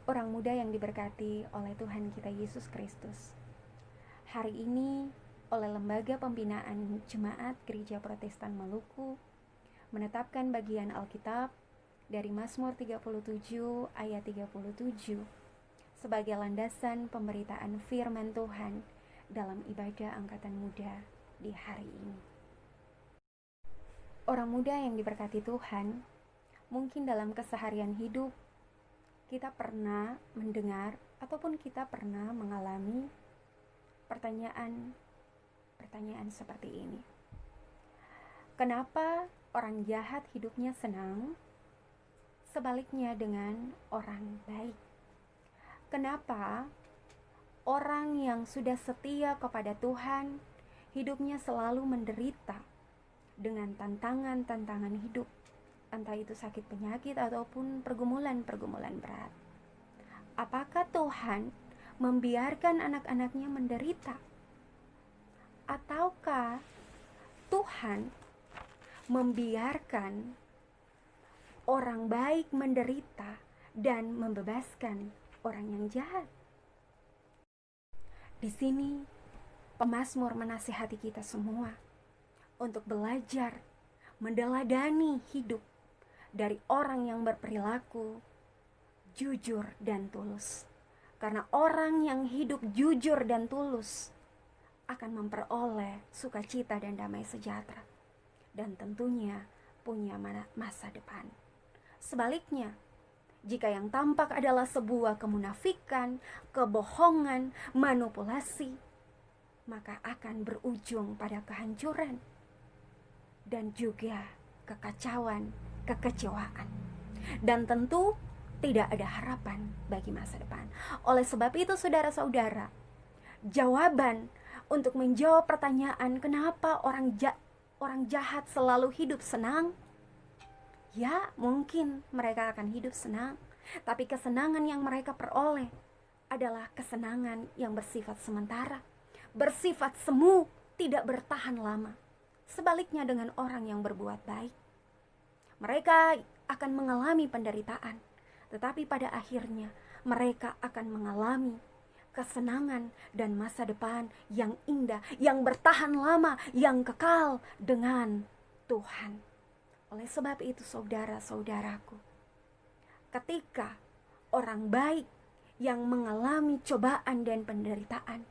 Orang muda yang diberkati oleh Tuhan kita Yesus Kristus. Hari ini oleh Lembaga Pembinaan Jemaat Gereja Protestan Maluku menetapkan bagian Alkitab dari Mazmur 37 ayat 37 sebagai landasan pemberitaan firman Tuhan dalam ibadah angkatan muda di hari ini. Orang muda yang diberkati Tuhan, mungkin dalam keseharian hidup kita pernah mendengar ataupun kita pernah mengalami pertanyaan seperti ini. Kenapa orang jahat hidupnya senang, sebaliknya dengan orang baik? Kenapa orang yang sudah setia kepada Tuhan hidupnya selalu menderita dengan tantangan-tantangan hidup, entah itu sakit penyakit ataupun pergumulan-pergumulan berat? Apakah Tuhan membiarkan anak-anaknya menderita? Ataukah Tuhan membiarkan orang baik menderita dan membebaskan orang yang jahat? Di sini pemazmur menasihati kita semua untuk belajar mendeladani hidup dari orang yang berperilaku jujur dan tulus. Karena orang yang hidup jujur dan tulus akan memperoleh sukacita dan damai sejahtera, dan tentunya punya masa depan. Sebaliknya, jika yang tampak adalah sebuah kemunafikan, kebohongan, manipulasi, maka akan berujung pada kehancuran dan juga kekacauan, kekecewaan, dan tentu tidak ada harapan bagi masa depan. Oleh sebab itu, saudara-saudara, jawaban untuk menjawab pertanyaan kenapa orang jahat selalu hidup senang, ya mungkin mereka akan hidup senang, tapi kesenangan yang mereka peroleh adalah kesenangan yang bersifat sementara, bersifat semu, tidak bertahan lama. Sebaliknya dengan orang yang berbuat baik, mereka akan mengalami penderitaan, tetapi pada akhirnya mereka akan mengalami kesenangan dan masa depan yang indah, yang bertahan lama, yang kekal dengan Tuhan. Oleh sebab itu, saudara-saudaraku, ketika orang baik yang mengalami cobaan dan penderitaan,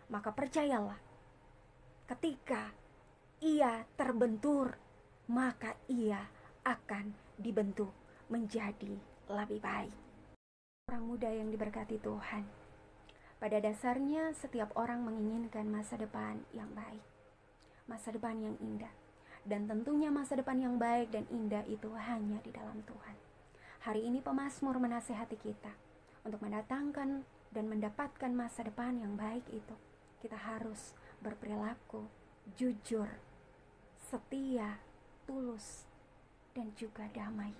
maka percayalah, ketika ia terbentur, maka ia akan dibentuk menjadi lebih baik. Orang muda yang diberkati Tuhan, pada dasarnya setiap orang menginginkan masa depan yang baik, masa depan yang indah, dan tentunya masa depan yang baik dan indah itu hanya di dalam Tuhan. Hari ini pemazmur menasihati kita untuk mendatangkan dan mendapatkan masa depan yang baik itu, kita harus berperilaku jujur, setia, tulus, dan juga damai.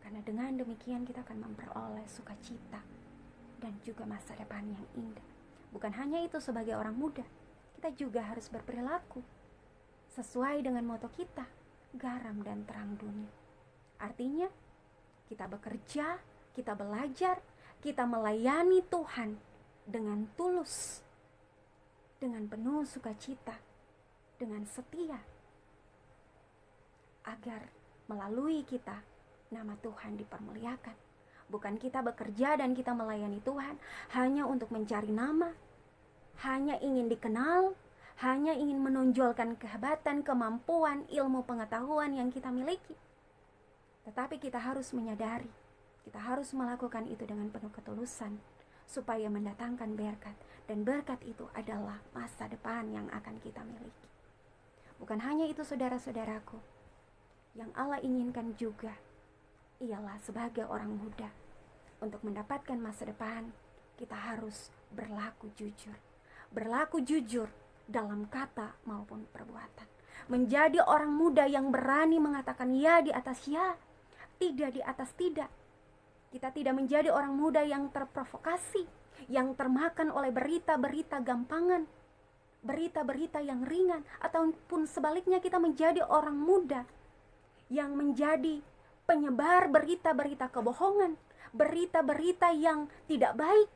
Karena dengan demikian kita akan memperoleh sukacita dan juga masa depan yang indah. Bukan hanya itu, sebagai orang muda, kita juga harus berperilaku sesuai dengan moto kita, garam dan terang dunia. Artinya, kita bekerja, kita belajar, kita melayani Tuhan dengan tulus, dengan penuh sukacita, dengan setia, agar melalui kita nama Tuhan dipermuliakan. Bukan kita bekerja dan kita melayani Tuhan hanya untuk mencari nama, hanya ingin dikenal, hanya ingin menonjolkan kehebatan, kemampuan, ilmu pengetahuan yang kita miliki. Tetapi kita harus menyadari, kita harus melakukan itu dengan penuh ketulusan, supaya mendatangkan berkat, dan berkat itu adalah masa depan yang akan kita miliki. Bukan hanya itu, saudara-saudaraku, yang Allah inginkan juga ialah sebagai orang muda, untuk mendapatkan masa depan, kita harus berlaku jujur. Berlaku jujur dalam kata maupun perbuatan. Menjadi orang muda yang berani mengatakan ya di atas ya, tidak di atas tidak. Kita tidak menjadi orang muda yang terprovokasi, yang termakan oleh berita-berita gampangan, berita-berita yang ringan, ataupun sebaliknya kita menjadi orang muda yang menjadi penyebar berita-berita kebohongan, berita-berita yang tidak baik,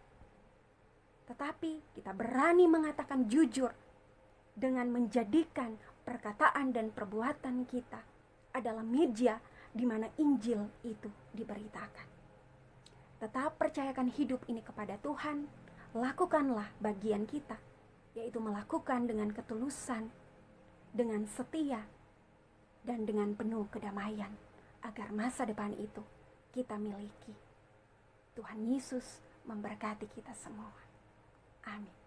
tetapi kita berani mengatakan jujur dengan menjadikan perkataan dan perbuatan kita adalah media di mana Injil itu diberitakan. Tetap percayakan hidup ini kepada Tuhan, lakukanlah bagian kita, yaitu melakukan dengan ketulusan, dengan setia, dan dengan penuh kedamaian, agar masa depan itu kita miliki. Tuhan Yesus memberkati kita semua. Amin.